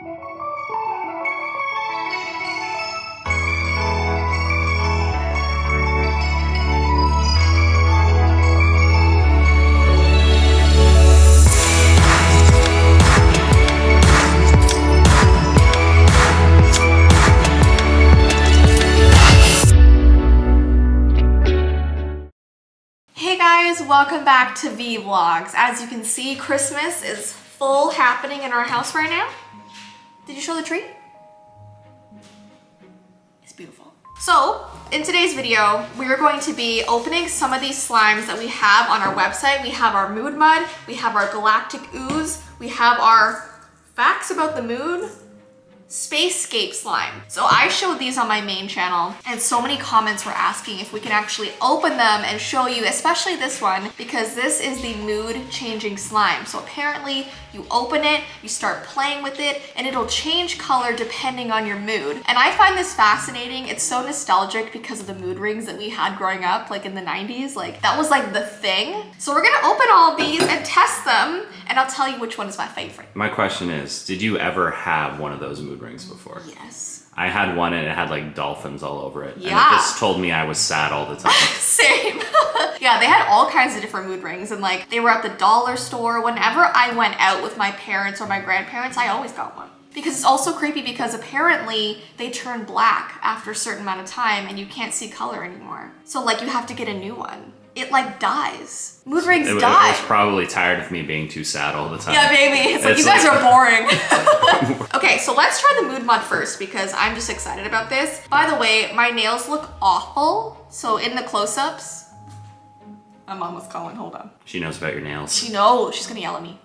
Welcome back to Vee Vlogs. As you can see, Christmas is full happening in our house right now. Did you show the tree? It's beautiful. So, in today's video, we are going to be opening some of these slimes that we have on our website. We have our mood mud, we have our galactic ooze, we have our facts about the mood, Spacescape slime. So I showed these on my main channel and so many comments were asking if we can actually open them and show you, especially this one, because this is the mood changing slime. So apparently you open it, you start playing with it, and it'll change color depending on your mood. And I find this fascinating. It's so nostalgic because of the mood rings that we had growing up, like in the 90s. Like that was like the thing. So we're gonna open all of these and test them, and I'll tell you which one is my favorite. My question is, did you ever have one of those mood rings before? Yes. I had one and it had like dolphins all over it. Yeah. And it just told me I was sad all the time. Same. Yeah, they had all kinds of different mood rings, and like they were at the dollar store. Whenever I went out with my parents or my grandparents, I always got one. Because it's also creepy because apparently they turn black after a certain amount of time and you can't see color anymore. So like you have to get a new one. It like dies. Mood rings die. It was probably tired of me being too sad all the time. Yeah, maybe. It's like, you guys are boring. Okay, so let's try the mood mud first because I'm just excited about this. By the way, my nails look awful. So in the close-ups, my mom was calling, hold on. She knows about your nails. She knows, she's gonna yell at me.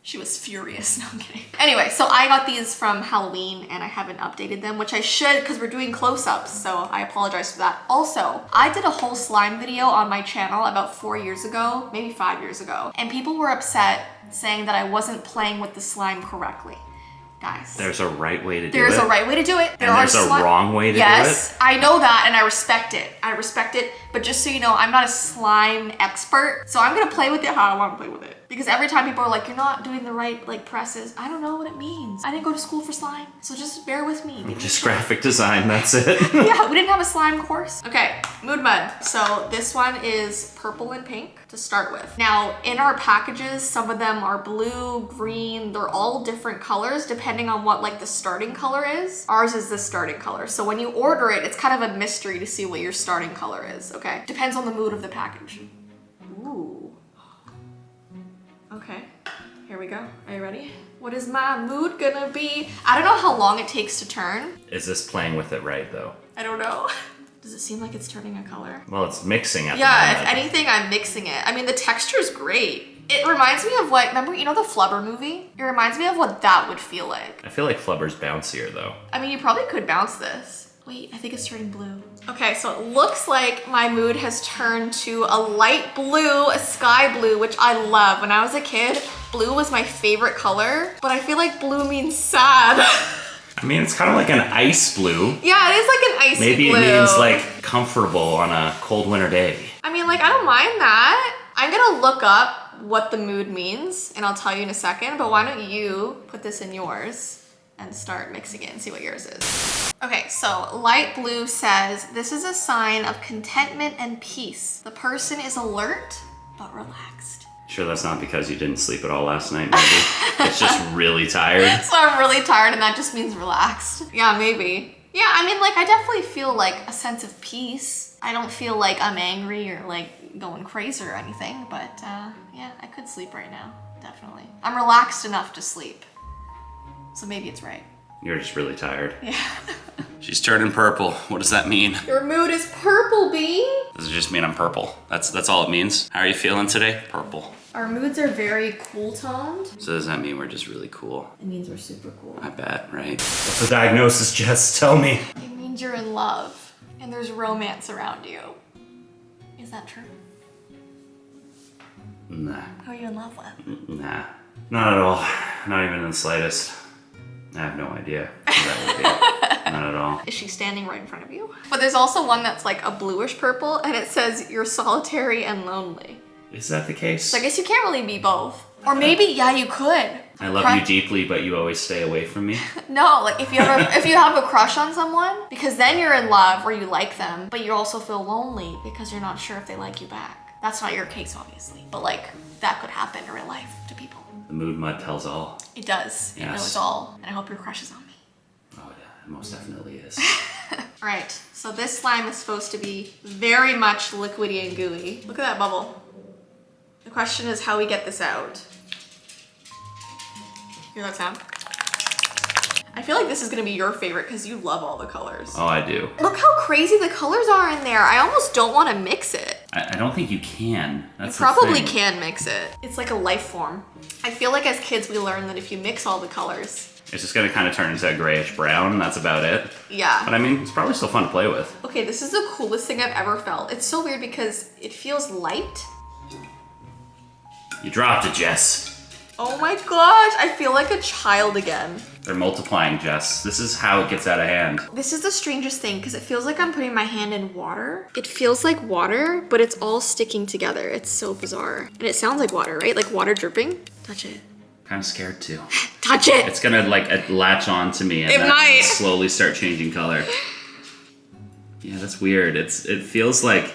She was furious, no I'm kidding. Anyway, so I got these from Halloween and I haven't updated them, which I should because we're doing close-ups, so I apologize for that. Also, I did a whole slime video on my channel about 4 years ago, maybe 5 years ago, and people were upset saying that I wasn't playing with the slime correctly. Guys. There's a right way to do it. There's a right way to do it. And there's a wrong way to do it. Yes, I know that and I respect it. I respect it, but just so you know, I'm not a slime expert, so I'm gonna play with it how I want to play with it. Because every time people are like, you're not doing the right like presses, I don't know what it means. I didn't go to school for slime, so just bear with me. Just graphic design, that's it. Yeah, we didn't have a slime course. Okay, mood mud. So this one is purple and pink to start with. Now, in our packages, some of them are blue, green, they're all different colors depending on what like the starting color is. Ours is the starting color. So when you order it, it's kind of a mystery to see what your starting color is, okay? Depends on the mood of the package. Ooh. Okay, here we go. Are you ready? What is my mood gonna be? I don't know how long it takes to turn. Is this playing with it right though? I don't know. Does it seem like it's turning a color? Well, it's mixing at the Yeah, moment. if anything, I'm mixing it. I mean, the texture is great. It reminds me of what, remember, you know the Flubber movie? It reminds me of what that would feel like. I feel like Flubber's bouncier though. I mean, you probably could bounce this. Wait, I think it's turning blue. Okay, so it looks like my mood has turned to a light blue, a sky blue, which I love. When I was a kid, blue was my favorite color, but I feel like blue means sad. I mean, it's kind of like an ice blue. Yeah, it is like an icy Maybe blue. Maybe it means like comfortable on a cold winter day. I mean, like, I don't mind that. I'm gonna look up what the mood means and I'll tell you in a second, but why don't you put this in yours and start mixing it and see what yours is. Okay, so light blue says, this is a sign of contentment and peace. The person is alert, but relaxed. Sure that's not because you didn't sleep at all last night, maybe? It's just really tired. So I'm really tired and that just means relaxed. Yeah, maybe. Yeah, I mean, like, I definitely feel like a sense of peace. I don't feel like I'm angry or like going crazy or anything, but yeah, I could sleep right now, definitely. I'm relaxed enough to sleep. So maybe it's right. You're just really tired. Yeah. She's turning purple. What does that mean? Your mood is purple, Bean. Does it just mean I'm purple? That's all it means? How are you feeling today? Purple. Our moods are very cool toned. So does that mean we're just really cool? It means we're super cool. I bet, right? What's the diagnosis, Jess? Tell me. It means you're in love and there's romance around you. Is that true? Nah. Who are you in love with? Nah. Not at all. Not even in the slightest. I have no idea who that would be. Not at all. Is she standing right in front of you? But there's also one that's like a bluish purple and it says you're solitary and lonely. Is that the case? So I guess you can't really be both. Or maybe, yeah, you could. I love you deeply, but you always stay away from me. No, like if you have a crush on someone, because then you're in love or you like them, but you also feel lonely because you're not sure if they like you back. That's not your case, obviously, but like that could happen in real life to people. The mood mud tells all. It does. Yes. It knows all, and I hope your crush is on me. Oh yeah, it most definitely is. All right, so this slime is supposed to be very much liquidy and gooey. Look at that bubble. The question is how we get this out. Hear that sound? I feel like this is gonna be your favorite because you love all the colors. Oh, I do. Look how crazy the colors are in there. I almost don't want to mix it. I don't think you can. That's You probably can mix it. It's like a life form. I feel like as kids we learn that if you mix all the colors, it's just gonna kind of turn into a grayish brown, and that's about it. Yeah. But I mean, it's probably still fun to play with. Okay, this is the coolest thing I've ever felt. It's so weird because it feels light. You dropped it, Jess. Oh my gosh, I feel like a child again. They're multiplying, Jess. This is how it gets out of hand. This is the strangest thing because it feels like I'm putting my hand in water. It feels like water, but it's all sticking together. It's so bizarre. And it sounds like water, right? Like water dripping. Touch it. Kind of scared too. Touch it. It's gonna like latch on to me and It then might. slowly start changing color. Yeah, that's weird. It feels like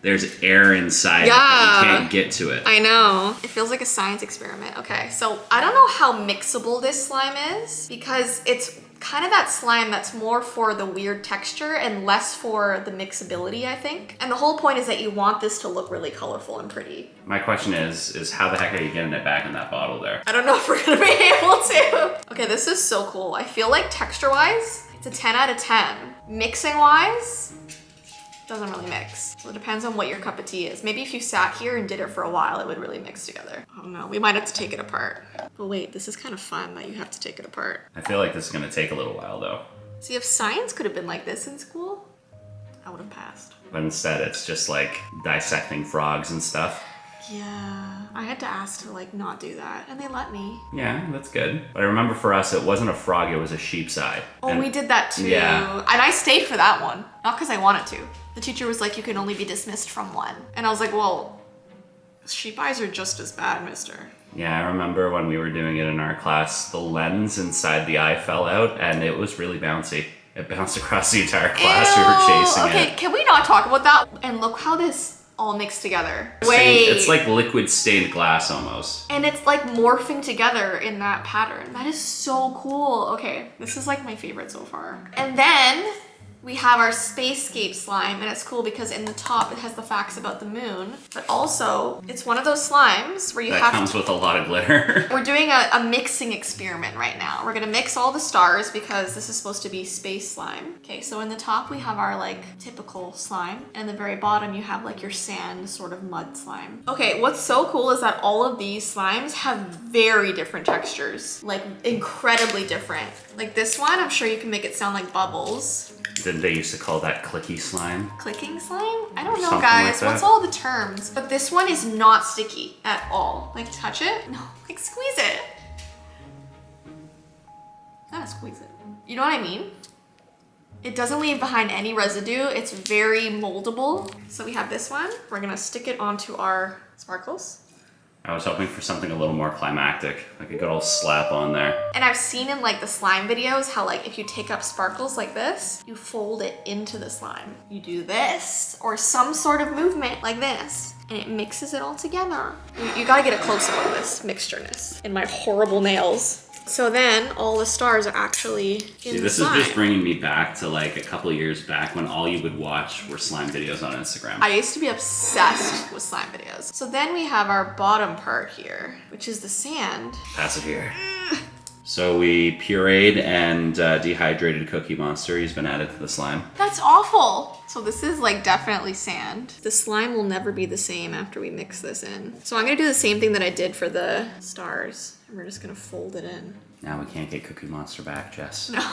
there's air inside it, but you can't get to it. I know. It feels like a science experiment. Okay, so I don't know how mixable this slime is because it's kind of that slime that's more for the weird texture and less for the mixability, I think. And the whole point is that you want this to look really colorful and pretty. My question is how the heck are you getting it back in that bottle there? I don't know if we're gonna be able to. Okay, this is so cool. I feel like texture-wise, it's a 10 out of 10. Mixing-wise, doesn't really mix. So it depends on what your cup of tea is. Maybe if you sat here and did it for a while, it would really mix together. I don't know, we might have to take it apart. But wait, this is kind of fun that you have to take it apart. I feel like this is gonna take a little while though. See, if science could have been like this in school, I would have passed. But instead it's just like dissecting frogs and stuff. Yeah, I had to ask to like not do that and they let me. Yeah, that's good. But I remember for us, it wasn't a frog, it was a sheep's eye. Oh, and we did that too. Yeah. And I stayed for that one, not because I wanted to. The teacher was like, you can only be dismissed from one. And I was like, well, sheep eyes are just as bad, mister. Yeah, I remember when we were doing it in our class, the lens inside the eye fell out and it was really bouncy. It bounced across the entire class. Ew. We were chasing it. Okay, can we not talk about that? And look how this all mixed together. Wait. It's like liquid stained glass almost. And it's like morphing together in that pattern. That is so cool. Okay, this is like my favorite so far. And then we have our Spacescape slime, and it's cool because in the top it has the facts about the moon, but also it's one of those slimes where you that have comes with a lot of glitter. We're doing a mixing experiment right now. We're gonna mix all the stars because this is supposed to be space slime. Okay, so in the top we have our like typical slime, and in the very bottom you have like your sand sort of mud slime. Okay, what's so cool is that all of these slimes have very different textures, like incredibly different. Like this one, I'm sure you can make it sound like bubbles. Didn't they used to call that clicky slime? Clicking slime? I don't know, Something guys. like What's all the terms? But this one is not sticky at all. Like, touch it? No, like squeeze it. Not squeeze it. You know what I mean? It doesn't leave behind any residue. It's very moldable. So we have this one. We're gonna stick it onto our sparkles. I was hoping for something a little more climactic, like a good old slap on there. And I've seen in like the slime videos how like if you take up sparkles like this, you fold it into the slime. You do this or some sort of movement like this and it mixes it all together. You gotta get a close up of this mixtureness in my horrible nails. So then all the stars are actually in the This slime. is just bringing me back to like a couple of years back when all you would watch were slime videos on Instagram. I used to be obsessed with slime videos. So then we have our bottom part here, which is the sand. Pass it here. So we pureed and dehydrated Cookie Monster. He's been added to the slime. That's awful. So this is like definitely sand. The slime will never be the same after we mix this in. So I'm gonna do the same thing that I did for the stars. And we're just gonna fold it in. Now we can't get Cookie Monster back, Jess. No.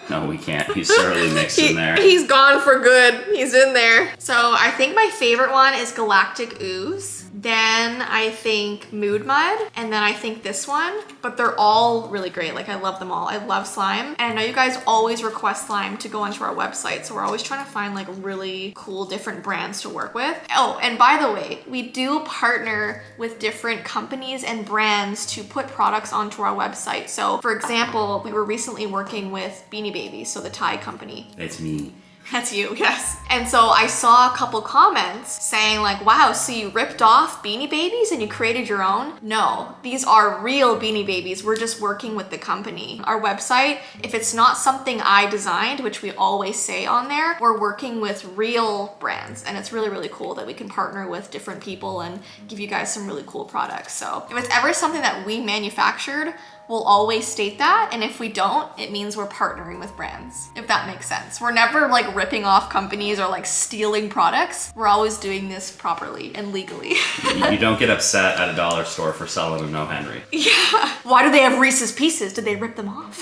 No, we can't. He's thoroughly mixed in there. He's gone for good. He's in there. So I think my favorite one is Galactic Ooze. Then I think Mood Mud, and then I think this one, but they're all really great. Like I love them all. I love slime. And I know you guys always request slime to go onto our website. So we're always trying to find like really cool different brands to work with. Oh, and by the way, we do partner with different companies and brands to put products onto our website. So for example, we were recently working with Beanie Babies, so the Thai company. That's me. That's you, yes. And so I saw a couple comments saying like, wow, so you ripped off Beanie Babies and you created your own? No, these are real Beanie Babies. We're just working with the company. Our website, if it's not something I designed, which we always say on there, we're working with real brands. And it's really, really cool that we can partner with different people and give you guys some really cool products. So if it's ever something that we manufactured, we'll always state that, and if we don't, it means we're partnering with brands, if that makes sense. We're never like ripping off companies or like stealing products. We're always doing this properly and legally. You don't get upset at a dollar store for selling a No Henry. Yeah. Why do they have Reese's Pieces? Did they rip them off?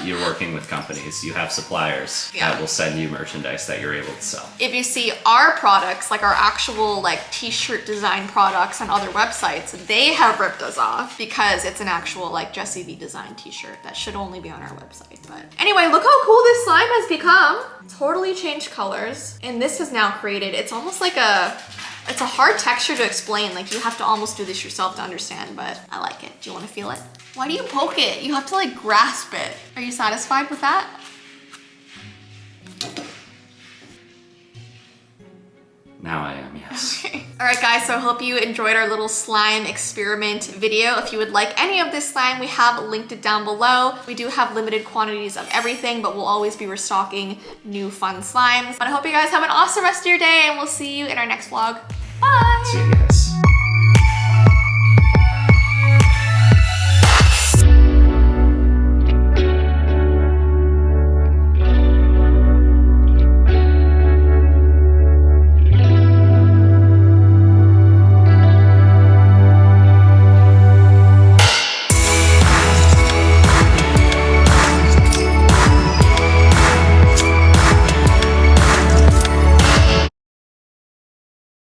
You're working with companies. You have suppliers that will send you merchandise that you're able to sell. If you see our products, like our actual like t-shirt design products on other websites, they have ripped us off because it's an actual like Jessii Vee design t-shirt that should only be on our website. But anyway, look how cool this slime has become. Totally changed colors. And this is now created, it's almost like it's a hard texture to explain. Like you have to almost do this yourself to understand, but I like it. Do you want to feel it? Why do you poke it? You have to like grasp it. Are you satisfied with that? Now I am, yes. Okay. All right guys, so I hope you enjoyed our little slime experiment video. If you would like any of this slime, we have linked it down below. We do have limited quantities of everything, but we'll always be restocking new fun slimes. But I hope you guys have an awesome rest of your day, and we'll see you in our next vlog. Bye! See you guys.